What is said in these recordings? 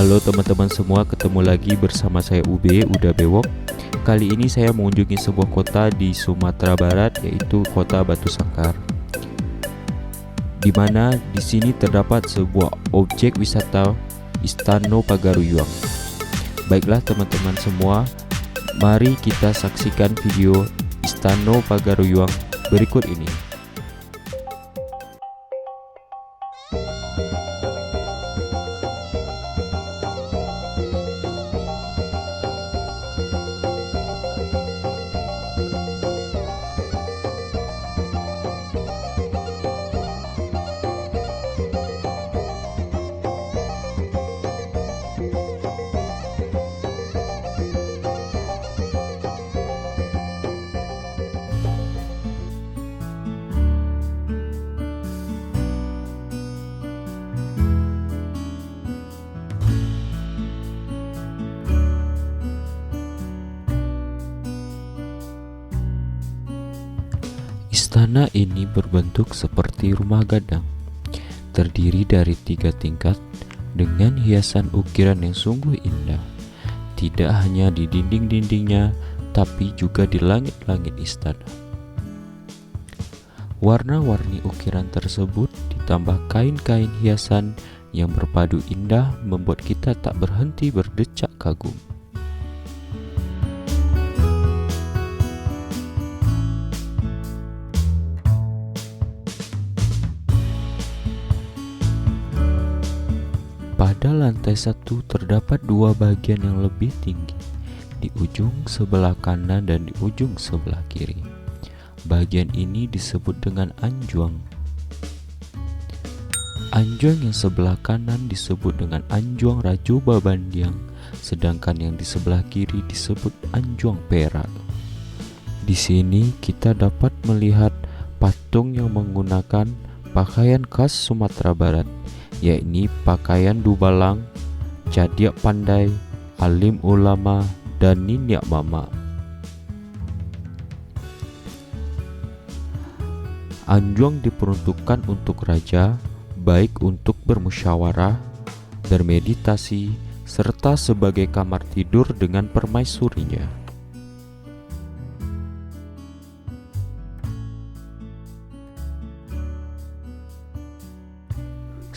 Halo teman-teman semua, ketemu lagi bersama saya Uda Bewok. Kali ini saya mengunjungi sebuah kota di Sumatera Barat, yaitu kota Batu Sangkar. Di mana di sini terdapat sebuah objek wisata Istana Pagaruyuang. Baiklah teman-teman semua, mari kita saksikan video Istana Pagaruyuang berikut ini. Istana ini berbentuk seperti rumah gadang, terdiri dari 3 tingkat dengan hiasan ukiran yang sungguh indah, tidak hanya di dinding-dindingnya, tapi juga di langit-langit istana. Warna-warni ukiran tersebut ditambah kain-kain hiasan yang berpadu indah membuat kita tak berhenti berdecak kagum. Pada lantai 1 terdapat 2 bagian yang lebih tinggi, di ujung sebelah kanan dan di ujung sebelah kiri. Bagian ini disebut dengan anjuang. Anjuang yang sebelah kanan disebut dengan anjuang Raju Babandiang, sedangkan yang di sebelah kiri disebut anjuang Perak. Di sini kita dapat melihat patung yang menggunakan pakaian khas Sumatera Barat, yakni pakaian dubalang, jadiak pandai, alim ulama, dan ninyak mama. Anjuang diperuntukkan untuk raja, baik untuk bermusyawarah, bermeditasi, serta sebagai kamar tidur dengan permaisurinya.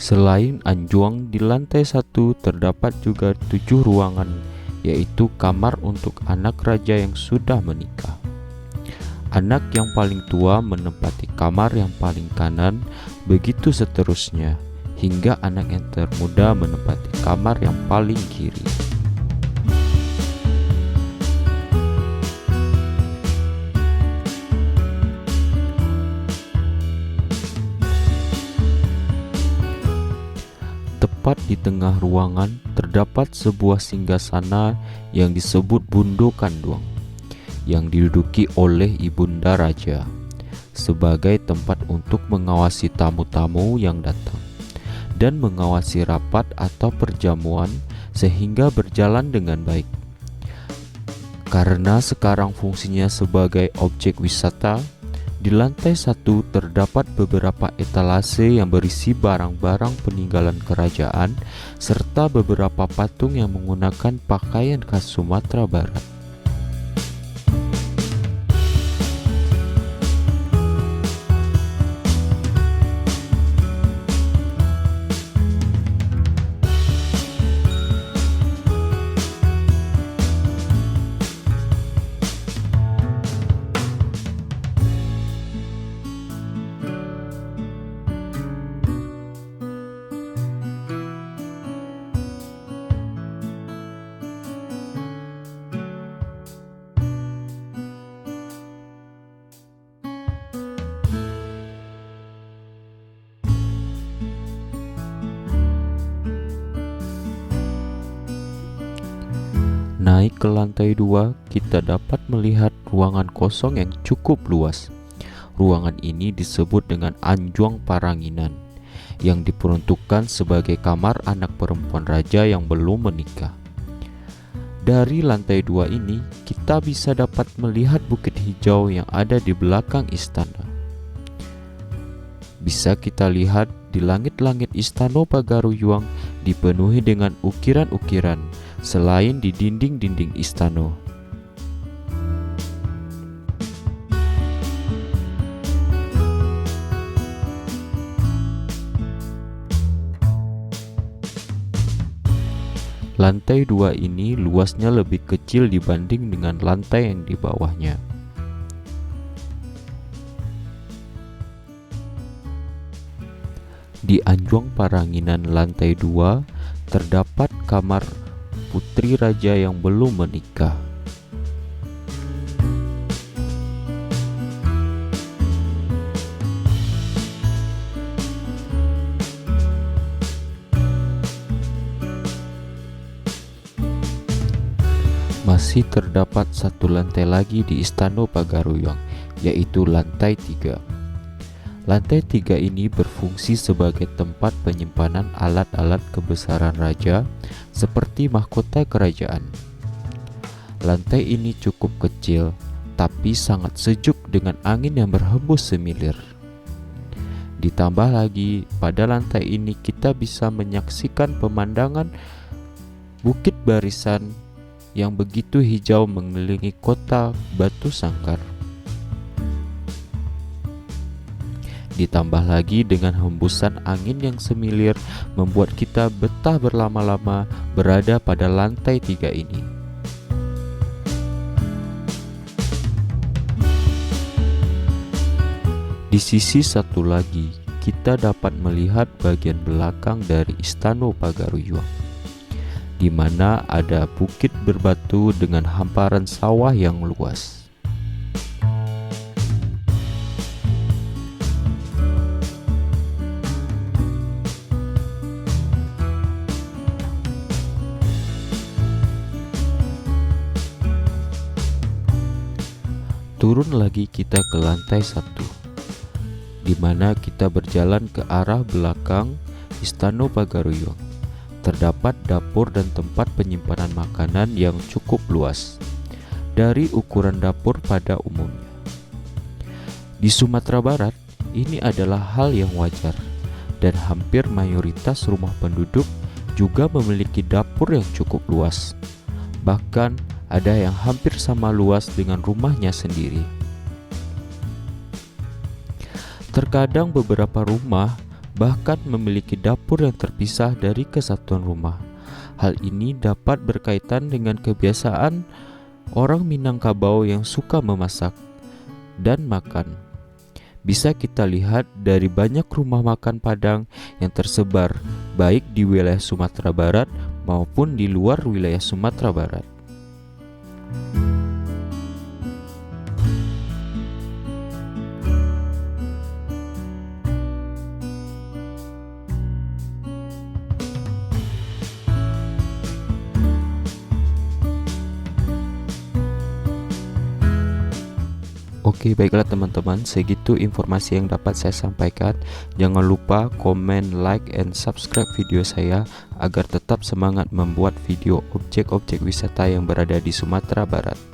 Selain anjuang, di lantai 1 terdapat juga 7 ruangan, yaitu kamar untuk anak raja yang sudah menikah. Anak yang paling tua menempati kamar yang paling kanan, begitu seterusnya, hingga anak yang termuda menempati kamar yang paling kiri. Tepat di tengah ruangan terdapat sebuah singgasana yang disebut Bundo Kanduang, yang diduduki oleh ibunda raja sebagai tempat untuk mengawasi tamu-tamu yang datang dan mengawasi rapat atau perjamuan sehingga berjalan dengan baik. Karena sekarang fungsinya sebagai objek wisata, di lantai 1 terdapat beberapa etalase yang berisi barang-barang peninggalan kerajaan serta beberapa patung yang menggunakan pakaian khas Sumatera Barat. Naik ke lantai 2, kita dapat melihat ruangan kosong yang cukup luas. Ruangan ini disebut dengan Anjuang Paranginan, yang diperuntukkan sebagai kamar anak perempuan raja yang belum menikah. Dari lantai 2 ini, kita bisa dapat melihat bukit hijau yang ada di belakang istana. Bisa kita lihat di langit-langit Istana Pagaruyuang dipenuhi dengan ukiran-ukiran selain di dinding-dinding istana. Lantai 2 ini luasnya lebih kecil dibanding dengan lantai yang di bawahnya. Di anjung paranginan lantai 2 terdapat kamar putri raja yang belum menikah. Masih terdapat satu lantai lagi di Istana Pagaruyung, yaitu lantai 3. Lantai 3 ini berfungsi sebagai tempat penyimpanan alat-alat kebesaran raja seperti mahkota kerajaan. Lantai ini cukup kecil, tapi sangat sejuk dengan angin yang berhembus semilir. Ditambah lagi, pada lantai ini kita bisa menyaksikan pemandangan Bukit Barisan yang begitu hijau mengelilingi kota Batu Sangkar. Ditambah lagi dengan hembusan angin yang semilir membuat kita betah berlama-lama berada pada lantai 3 ini. Di sisi satu lagi, kita dapat melihat bagian belakang dari Istana Pagaruyung, di mana ada bukit berbatu dengan hamparan sawah yang luas. Turun lagi kita ke lantai 1, di mana kita berjalan ke arah belakang Istana Pagaruyung. Terdapat dapur dan tempat penyimpanan makanan yang cukup luas dari ukuran dapur pada umumnya. Di Sumatera Barat, ini adalah hal yang wajar dan hampir mayoritas rumah penduduk juga memiliki dapur yang cukup luas. Bahkan ada yang hampir sama luas dengan rumahnya sendiri. Terkadang beberapa rumah bahkan memiliki dapur yang terpisah dari kesatuan rumah. Hal ini dapat berkaitan dengan kebiasaan orang Minangkabau yang suka memasak dan makan. Bisa kita lihat dari banyak rumah makan Padang yang tersebar baik di wilayah Sumatera Barat maupun di luar wilayah Sumatera Barat. Oke, baiklah teman-teman, segitu informasi yang dapat saya sampaikan. Jangan lupa komen, like, and subscribe video saya agar tetap semangat membuat video objek-objek wisata yang berada di Sumatera Barat.